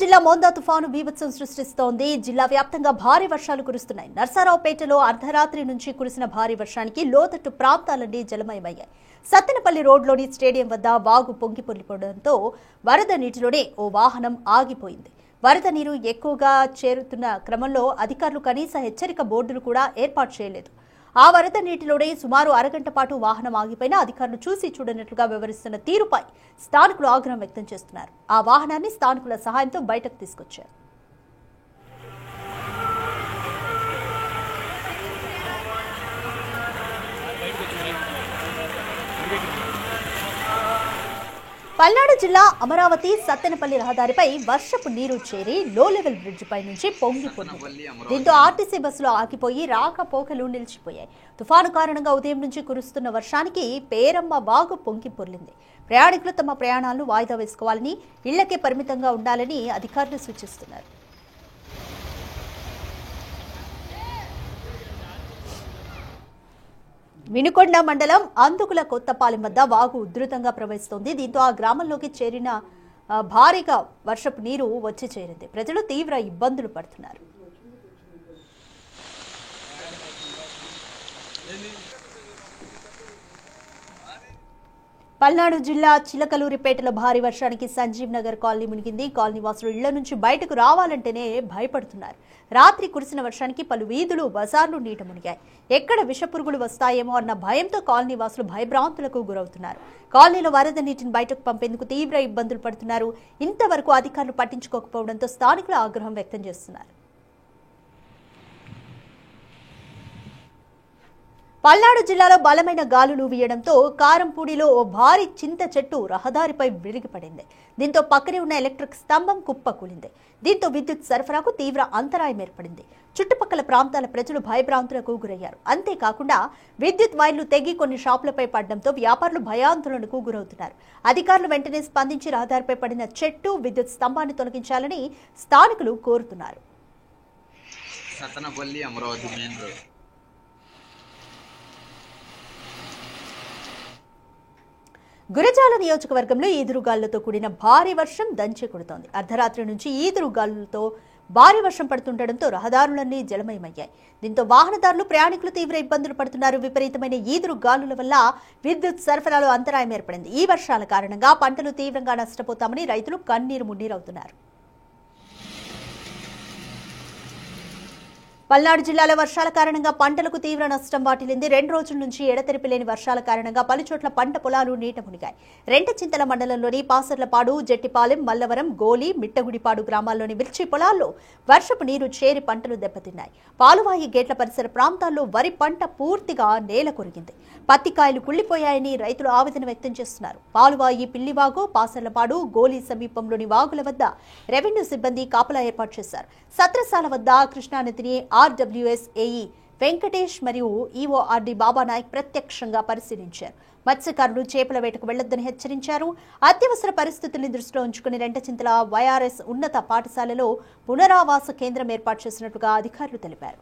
జిల్లా మోందా తుఫాను బీభత్సం సృష్టిస్తోంది. జిల్లా వ్యాప్తంగా భారీ వర్షాలు కురుస్తున్నాయి. నర్సారావుపేటలో అర్ధరాత్రి నుంచి కురిసిన భారీ వర్షానికి లోతట్టు ప్రాంతాలన్నీ జలమయమయ్యాయి. సత్తెనపల్లి రోడ్లోని స్టేడియం వద్ద వాగు పొంగి పొర్లిపోవడంతో వరద నీటిలోనే ఓ వాహనం ఆగిపోయింది. వరద నీరు ఎక్కువగా చేరుతున్న క్రమంలో అధికారులు కనీస హెచ్చరిక బోర్డులు కూడా ఏర్పాటు చేయలేదు. ఆ వరద నీటిలోనే సుమారు అరగంట పాటు వాహనం ఆగిపోయినా అధికారులు చూసి చూడనట్లుగా వ్యవహరిస్తున్న తీరుపై స్థానికులు ఆగ్రహం వ్యక్తం చేస్తున్నారు. ఆ వాహనాన్ని స్థానికుల సహాయంతో బయటకు తీసుకొచ్చారు. పల్నాడు జిల్లా అమరావతి సత్తెనపల్లి రహదారిపై వర్షపు నీరు చేరి లో లెవెల్ బ్రిడ్జ్ పై నుంచి పొంగిపోయింది. దీంతో ఆర్టీసీ బస్సులు ఆగిపోయి రాకపోకలు నిలిచిపోయాయి. తుఫాను కారణంగా ఉదయం నుంచి కురుస్తున్న వర్షానికి పేరమ్మ వాగు పొంగి పొర్లింది. ప్రయాణికులు తమ ప్రయాణాలను వాయిదా వేసుకోవాలని, ఇళ్లకే పరిమితంగా ఉండాలని అధికారులు సూచిస్తున్నారు. వినుకొండ మండలం అందుకుల కొత్తపాలెం వద్ద వాగు ఉధృతంగా ప్రవహిస్తోంది. దీంతో ఆ గ్రామంలోకి చేరిన భారీగా వర్షపు నీరు వచ్చి చేరింది. ప్రజలు తీవ్ర ఇబ్బందులు పడుతున్నారు. పల్నాడు జిల్లా చిలకలూరిపేటలో భారీ వర్షానికి సంజీవ్ నగర్ కాలనీ మునిగింది. కాలనీ వాసులు ఇళ్ల నుంచి బయటకు రావాలంటేనే భయపడుతున్నారు. రాత్రి కురిసిన వర్షానికి పలు వీధులు, బజార్లు నీట మునిగాయి. ఎక్కడ విషపురుగులు వస్తాయేమో అన్న భయంతో కాలనీ వాసులు భయభ్రాంతులకు గురవుతున్నారు. కాలనీలో వరద నీటిని బయటకు పంపేందుకు తీవ్ర ఇబ్బందులు పడుతున్నారు. ఇంతవరకు అధికారులు పట్టించుకోకపోవడంతో స్థానికులు ఆగ్రహం వ్యక్తం చేస్తున్నారు. పల్నాడు జిల్లాలో బలమైన గాలులు వీయడంతో కారంపూడిలో ఓ భారీ చింత చెట్టు రహదారిపై విరిగిపడింది. దీంతో పక్కనే ఉన్న ఎలక్ట్రిక్ స్తంభం కుప్పకూలింది. దీంతో విద్యుత్ సరఫరాకు తీవ్ర అంతరాయం ఏర్పడింది. చుట్టుపక్కల ప్రాంతాల ప్రజలు భయభ్రాంతులకు గురయ్యారు. అంతేకాకుండా విద్యుత్ వైర్లు తెగి కొన్ని షాపులపై పడడంతో వ్యాపారులు భయాందోళనకు గురవుతున్నారు. అధికారులు వెంటనే స్పందించి రహదారిపై పడిన చెట్టు, విద్యుత్ స్తంభాన్ని తొలగించాలని స్థానికులు కోరుతున్నారు. Sattenapalli Amaravati main road. గురజాల నియోజకవర్గంలో ఈదురుగాలులతో కూడిన భారీ వర్షం దంచి కొడుతోంది. అర్ధరాత్రి నుంచి ఈదురుగాలులతో భారీ వర్షం పడుతుండటంతో రహదారులన్నీ జలమయమయ్యాయి. దీంతో వాహనదారులు, ప్రయాణికులు తీవ్ర ఇబ్బందులు పడుతున్నారు. విపరీతమైన ఈదురుగాలుల వల్ల విద్యుత్ సరఫరాలో అంతరాయం ఏర్పడింది. ఈ వర్షాల కారణంగా పంటలు తీవ్రంగా నష్టపోతామని రైతులు కన్నీరు మున్నీరవుతున్నారు. పల్నాడు జిల్లాలో వర్షాల కారణంగా పంటలకు తీవ్ర నష్టం వాటిల్లింది. 2 రోజుల నుంచి ఎడతెరిపి లేని వర్షాల కారణంగా పలుచోట్ల పంట పొలాలు నీట మునిగాయి. రెంటచింతల మండలంలోని పాసర్లపాడు, జట్టిపాలెం, మల్లవరం, గోలి, మిట్టగుడిపాడు గ్రామాల్లోని మిర్చి పొలాల్లో వర్షపు నీరు చేరి పంటలు దెబ్బతిన్నాయి. పాలువాయి గేట్ల పరిసర ప్రాంతాల్లో వరి పంట పూర్తిగా నేల కొరిగింది. పత్తికాయలు కుళ్లిపోయాయని రైతులు ఆవేదన వ్యక్తం చేస్తున్నారు. పాలువాయి, పిల్లివాగు, పాసర్లపాడు, గోలి సమీపంలోని వాగుల వద్ద రెవెన్యూ సిబ్బంది కాపలా ఏర్పాటు చేశారు. సత్రసాల వద్ద కృష్ణానదిని ఆర్డబ్ల్యూఎస్ ఏఈ వెంకటేష్ మరియు ఈఓఆర్డి బాబానాయక్ ప్రత్యక్షంగా పరిశీలించారు. మత్స్యకారులు చేపల వేటకు వెళ్లొద్దని హెచ్చరించారు. అత్యవసర పరిస్థితుల్ని దృష్టిలో ఉంచుకుని రెంటచింతల వైఆర్ఎస్ ఉన్నత పాఠశాలలో పునరావాస కేంద్రం ఏర్పాటు చేసినట్లుగా అధికారులు తెలిపారు.